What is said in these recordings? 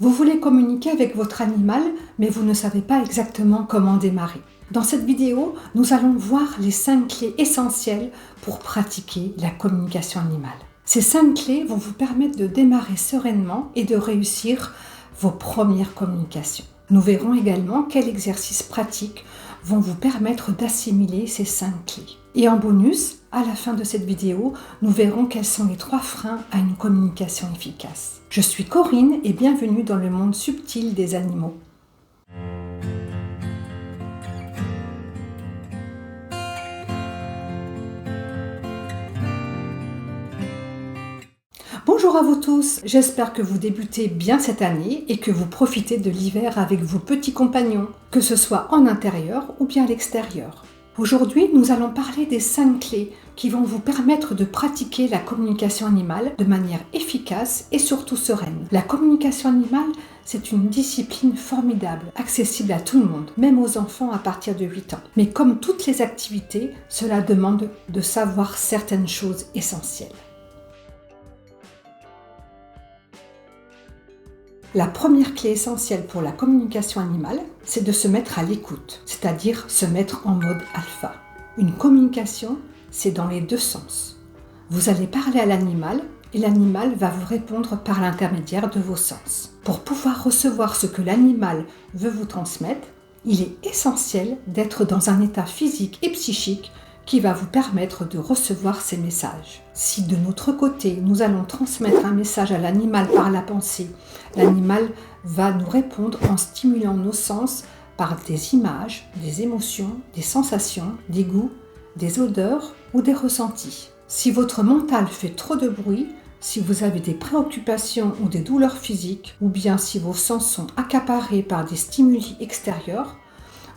Vous voulez communiquer avec votre animal, mais vous ne savez pas exactement comment démarrer. Dans cette vidéo, nous allons voir les 5 clés essentielles pour pratiquer la communication animale. Ces 5 clés vont vous permettre de démarrer sereinement et de réussir vos premières communications. Nous verrons également quels exercices pratiques vont vous permettre d'assimiler ces 5 clés. Et en bonus, à la fin de cette vidéo, nous verrons quels sont les 3 freins à une communication efficace. Je suis Corinne et bienvenue dans le monde subtil des animaux. Bonjour à vous tous, j'espère que vous débutez bien cette année et que vous profitez de l'hiver avec vos petits compagnons, que ce soit en intérieur ou bien à l'extérieur. Aujourd'hui, nous allons parler des 5 clés qui vont vous permettre de pratiquer la communication animale de manière efficace et surtout sereine. La communication animale, c'est une discipline formidable, accessible à tout le monde, même aux enfants à partir de 8 ans. Mais comme toutes les activités, cela demande de savoir certaines choses essentielles. La première clé essentielle pour la communication animale, c'est de se mettre à l'écoute, c'est-à-dire se mettre en mode alpha. Une communication, c'est dans les deux sens. Vous allez parler à l'animal et l'animal va vous répondre par l'intermédiaire de vos sens. Pour pouvoir recevoir ce que l'animal veut vous transmettre, il est essentiel d'être dans un état physique et psychique qui va vous permettre de recevoir ces messages. Si de notre côté, nous allons transmettre un message à l'animal par la pensée, l'animal va nous répondre en stimulant nos sens par des images, des émotions, des sensations, des goûts, des odeurs ou des ressentis. Si votre mental fait trop de bruit, si vous avez des préoccupations ou des douleurs physiques, ou bien si vos sens sont accaparés par des stimuli extérieurs,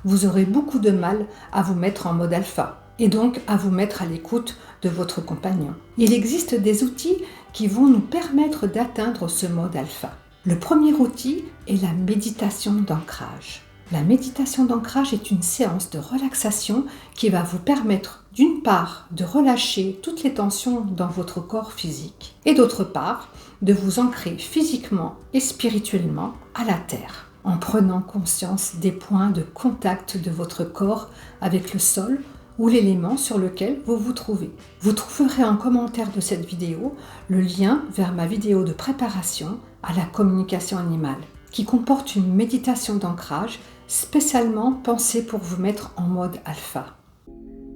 vous aurez beaucoup de mal à vous mettre en mode alpha et donc à vous mettre à l'écoute de votre compagnon. Il existe des outils qui vont nous permettre d'atteindre ce mode alpha. Le premier outil est la méditation d'ancrage. La méditation d'ancrage est une séance de relaxation qui va vous permettre d'une part de relâcher toutes les tensions dans votre corps physique et d'autre part de vous ancrer physiquement et spirituellement à la terre en prenant conscience des points de contact de votre corps avec le sol ou l'élément sur lequel vous vous trouvez. Vous trouverez en commentaire de cette vidéo le lien vers ma vidéo de préparation à la communication animale, qui comporte une méditation d'ancrage spécialement pensée pour vous mettre en mode alpha.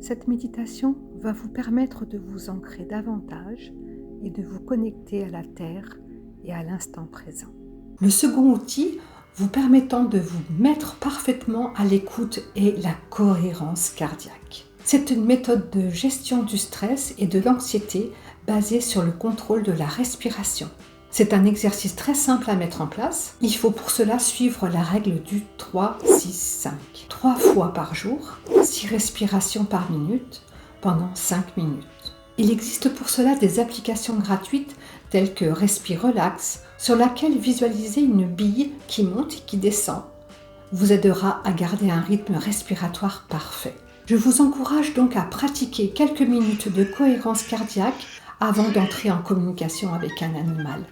Cette méditation va vous permettre de vous ancrer davantage et de vous connecter à la terre et à l'instant présent. Le second outil vous permettant de vous mettre parfaitement à l'écoute est la cohérence cardiaque. C'est une méthode de gestion du stress et de l'anxiété basée sur le contrôle de la respiration. C'est un exercice très simple à mettre en place. Il faut pour cela suivre la règle du 3-6-5. 3 fois par jour, 6 respirations par minute, pendant 5 minutes. Il existe pour cela des applications gratuites telles que Respire Relax, sur laquelle visualiser une bille qui monte et qui descend vous aidera à garder un rythme respiratoire parfait. Je vous encourage donc à pratiquer quelques minutes de cohérence cardiaque avant d'entrer en communication avec un animal.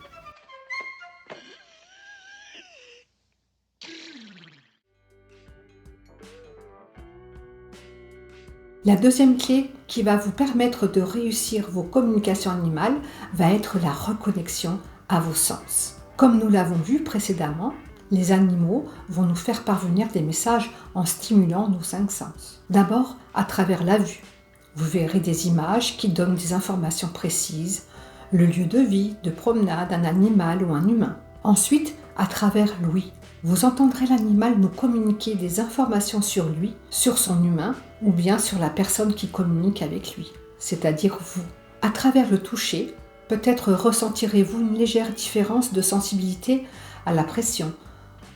La deuxième clé qui va vous permettre de réussir vos communications animales va être la reconnexion à vos sens. Comme nous l'avons vu précédemment, les animaux vont nous faire parvenir des messages en stimulant nos 5 sens. D'abord, à travers la vue. Vous verrez des images qui donnent des informations précises, le lieu de vie, de promenade d'un animal ou un humain. Ensuite, à travers l'ouïe. Vous entendrez l'animal nous communiquer des informations sur lui, sur son humain ou bien sur la personne qui communique avec lui, c'est-à-dire vous. À travers le toucher, peut-être ressentirez-vous une légère différence de sensibilité à la pression,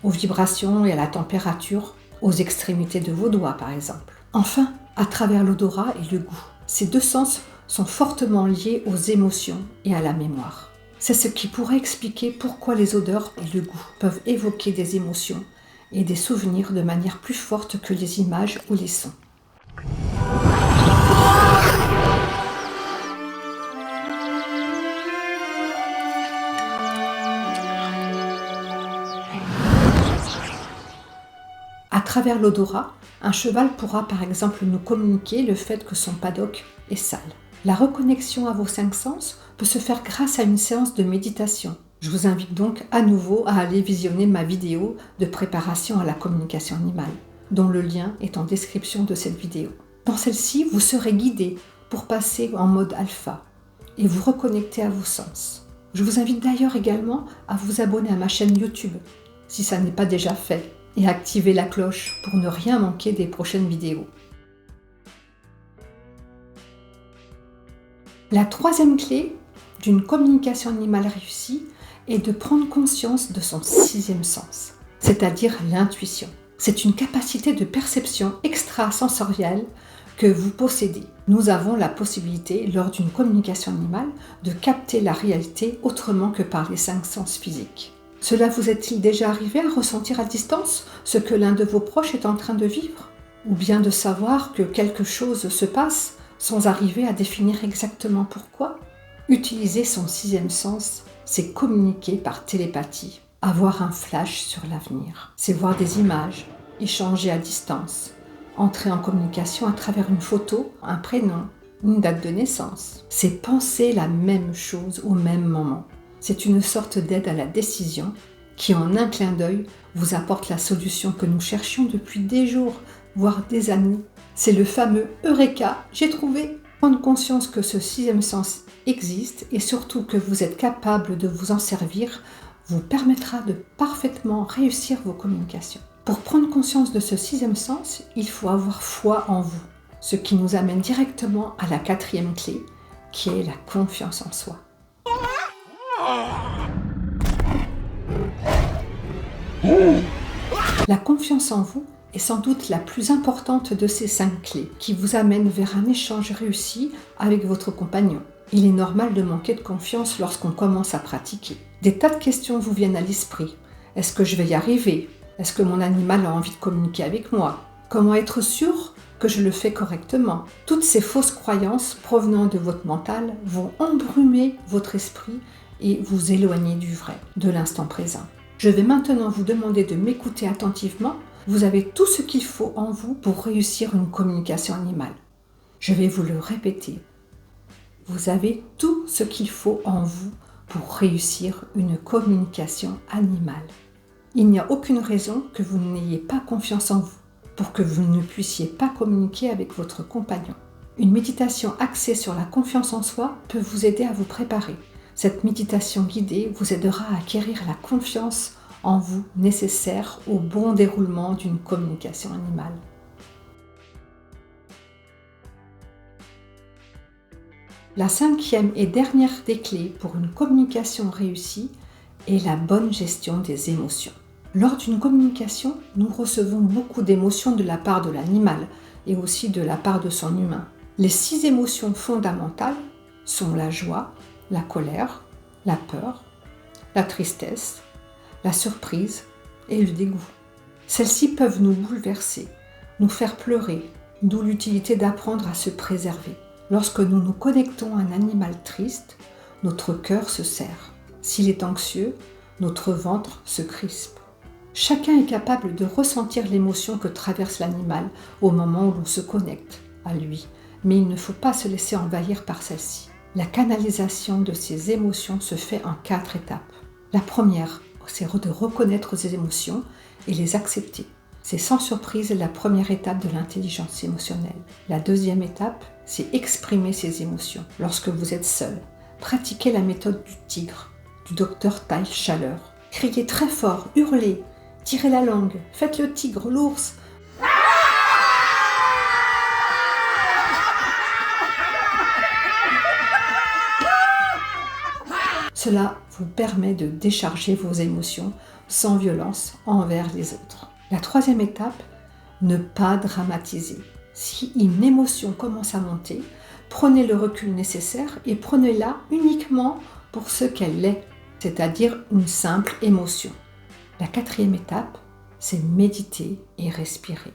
aux vibrations et à la température, aux extrémités de vos doigts par exemple. Enfin, à travers l'odorat et le goût. Ces 2 sens sont fortement liés aux émotions et à la mémoire. C'est ce qui pourrait expliquer pourquoi les odeurs et le goût peuvent évoquer des émotions et des souvenirs de manière plus forte que les images ou les sons. travers l'odorat, un cheval pourra par exemple nous communiquer le fait que son paddock est sale. La reconnexion à vos 5 sens peut se faire grâce à une séance de méditation. Je vous invite donc à nouveau à aller visionner ma vidéo de préparation à la communication animale, dont le lien est en description de cette vidéo. Dans celle-ci, vous serez guidé pour passer en mode alpha et vous reconnecter à vos sens. Je vous invite d'ailleurs également à vous abonner à ma chaîne YouTube, si ça n'est pas déjà fait, et activer la cloche pour ne rien manquer des prochaines vidéos. La troisième clé d'une communication animale réussie est de prendre conscience de son 6e sens, c'est-à-dire l'intuition. C'est une capacité de perception extrasensorielle que vous possédez. Nous avons la possibilité, lors d'une communication animale, de capter la réalité autrement que par les 5 sens physiques. Cela vous est-il déjà arrivé à ressentir à distance ce que l'un de vos proches est en train de vivre? Ou bien de savoir que quelque chose se passe sans arriver à définir exactement pourquoi? Utiliser son 6e sens, c'est communiquer par télépathie, avoir un flash sur l'avenir. C'est voir des images, échanger à distance, entrer en communication à travers une photo, un prénom, une date de naissance. C'est penser la même chose au même moment. C'est une sorte d'aide à la décision qui, en un clin d'œil, vous apporte la solution que nous cherchions depuis des jours, voire des années. C'est le fameux Eureka, j'ai trouvé! Prendre conscience que ce 6e sens existe et surtout que vous êtes capable de vous en servir vous permettra de parfaitement réussir vos communications. Pour prendre conscience de ce 6e sens, il faut avoir foi en vous, ce qui nous amène directement à la 4e clé, qui est la confiance en soi. La confiance en vous est sans doute la plus importante de ces 5 clés qui vous amènent vers un échange réussi avec votre compagnon. Il est normal de manquer de confiance lorsqu'on commence à pratiquer. Des tas de questions vous viennent à l'esprit. Est-ce que je vais y arriver? Est-ce que mon animal a envie de communiquer avec moi? Comment être sûr que je le fais correctement? Toutes ces fausses croyances provenant de votre mental vont embrumer votre esprit et vous éloigner du vrai, de l'instant présent. Je vais maintenant vous demander de m'écouter attentivement. Vous avez tout ce qu'il faut en vous pour réussir une communication animale. Je vais vous le répéter. Vous avez tout ce qu'il faut en vous pour réussir une communication animale. Il n'y a aucune raison que vous n'ayez pas confiance en vous pour que vous ne puissiez pas communiquer avec votre compagnon. Une méditation axée sur la confiance en soi peut vous aider à vous préparer. Cette méditation guidée vous aidera à acquérir la confiance en vous nécessaire au bon déroulement d'une communication animale. La 5e et dernière des clés pour une communication réussie est la bonne gestion des émotions. Lors d'une communication, nous recevons beaucoup d'émotions de la part de l'animal et aussi de la part de son humain. Les 6 émotions fondamentales sont la joie, la colère, la peur, la tristesse, la surprise et le dégoût. Celles-ci peuvent nous bouleverser, nous faire pleurer, d'où l'utilité d'apprendre à se préserver. Lorsque nous nous connectons à un animal triste, notre cœur se serre. S'il est anxieux, notre ventre se crispe. Chacun est capable de ressentir l'émotion que traverse l'animal au moment où l'on se connecte à lui, mais il ne faut pas se laisser envahir par celle-ci. La canalisation de ces émotions se fait en 4 étapes. La première, c'est de reconnaître ces émotions et les accepter. C'est sans surprise la première étape de l'intelligence émotionnelle. La deuxième étape, c'est exprimer ces émotions lorsque vous êtes seul. Pratiquez la méthode du tigre, du docteur Taille Chaleur. Criez très fort, hurlez, tirez la langue, faites le tigre, l'ours. Cela vous permet de décharger vos émotions sans violence envers les autres. La troisième étape, ne pas dramatiser. Si une émotion commence à monter, prenez le recul nécessaire et prenez-la uniquement pour ce qu'elle est, c'est-à-dire une simple émotion. La quatrième étape, c'est méditer et respirer.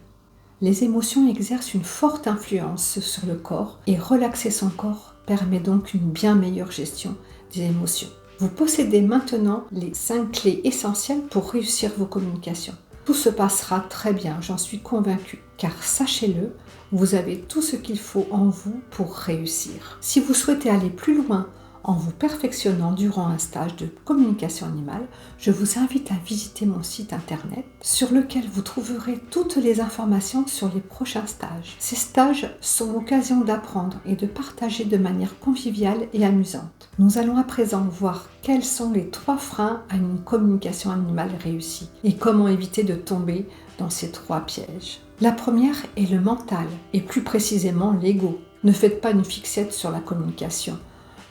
Les émotions exercent une forte influence sur le corps et relaxer son corps permet donc une bien meilleure gestion des émotions. Vous possédez maintenant les 5 clés essentielles pour réussir vos communications. Tout se passera très bien, j'en suis convaincue, car sachez-le, vous avez tout ce qu'il faut en vous pour réussir. Si vous souhaitez aller plus loin en vous perfectionnant durant un stage de communication animale, je vous invite à visiter mon site internet sur lequel vous trouverez toutes les informations sur les prochains stages. Ces stages sont l'occasion d'apprendre et de partager de manière conviviale et amusante. Nous allons à présent voir quels sont les 3 freins à une communication animale réussie et comment éviter de tomber dans ces 3 pièges. La première est le mental et plus précisément l'ego. Ne faites pas une fixette sur la communication.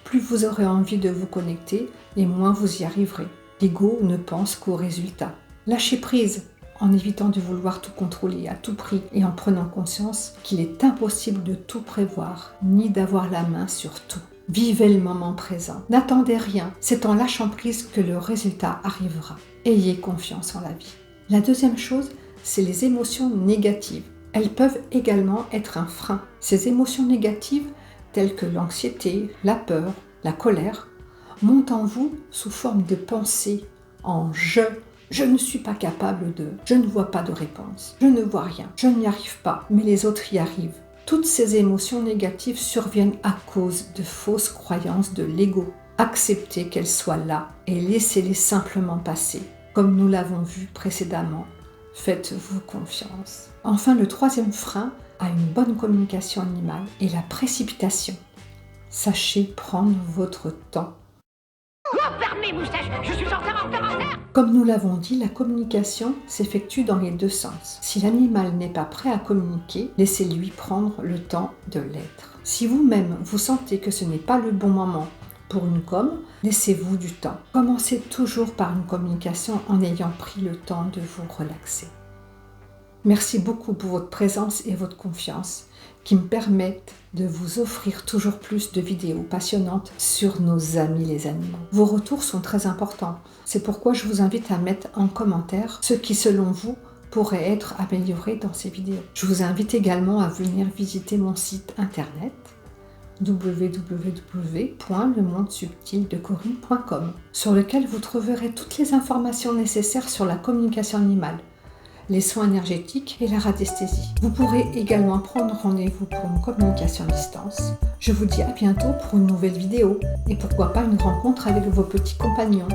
Plus vous aurez envie de vous connecter et moins vous y arriverez. L'ego ne pense qu'aux résultats. Lâchez prise en évitant de vouloir tout contrôler à tout prix et en prenant conscience qu'il est impossible de tout prévoir ni d'avoir la main sur tout. Vivez le moment présent. N'attendez rien. C'est en lâchant prise que le résultat arrivera. Ayez confiance en la vie. La deuxième chose, c'est les émotions négatives. Elles peuvent également être un frein. Ces émotions négatives, telles que l'anxiété, la peur, la colère, montent en vous sous forme de pensées en je ne suis pas capable de, je ne vois pas de réponse, je ne vois rien, je n'y arrive pas, mais les autres y arrivent. Toutes ces émotions négatives surviennent à cause de fausses croyances de l'ego. Acceptez qu'elles soient là et laissez-les simplement passer. Comme nous l'avons vu précédemment, faites-vous confiance. Enfin, le troisième frein à une bonne communication animale est la précipitation. Sachez prendre votre temps. Fermez, moustache, je suis en retard. Comme nous l'avons dit, la communication s'effectue dans les 2 sens. Si l'animal n'est pas prêt à communiquer, laissez-lui prendre le temps de l'être. Si vous-même vous sentez que ce n'est pas le bon moment pour une com, laissez-vous du temps. Commencez toujours par une communication en ayant pris le temps de vous relaxer. Merci beaucoup pour votre présence et votre confiance qui me permettent de vous offrir toujours plus de vidéos passionnantes sur nos amis les animaux. Vos retours sont très importants. C'est pourquoi je vous invite à mettre en commentaire ce qui, selon vous, pourrait être amélioré dans ces vidéos. Je vous invite également à venir visiter mon site internet www.lemondesubtildecorinne.com sur lequel vous trouverez toutes les informations nécessaires sur la communication animale, les soins énergétiques et la radiesthésie. Vous pourrez également prendre rendez-vous pour une communication à distance. Je vous dis à bientôt pour une nouvelle vidéo et pourquoi pas une rencontre avec vos petits compagnons.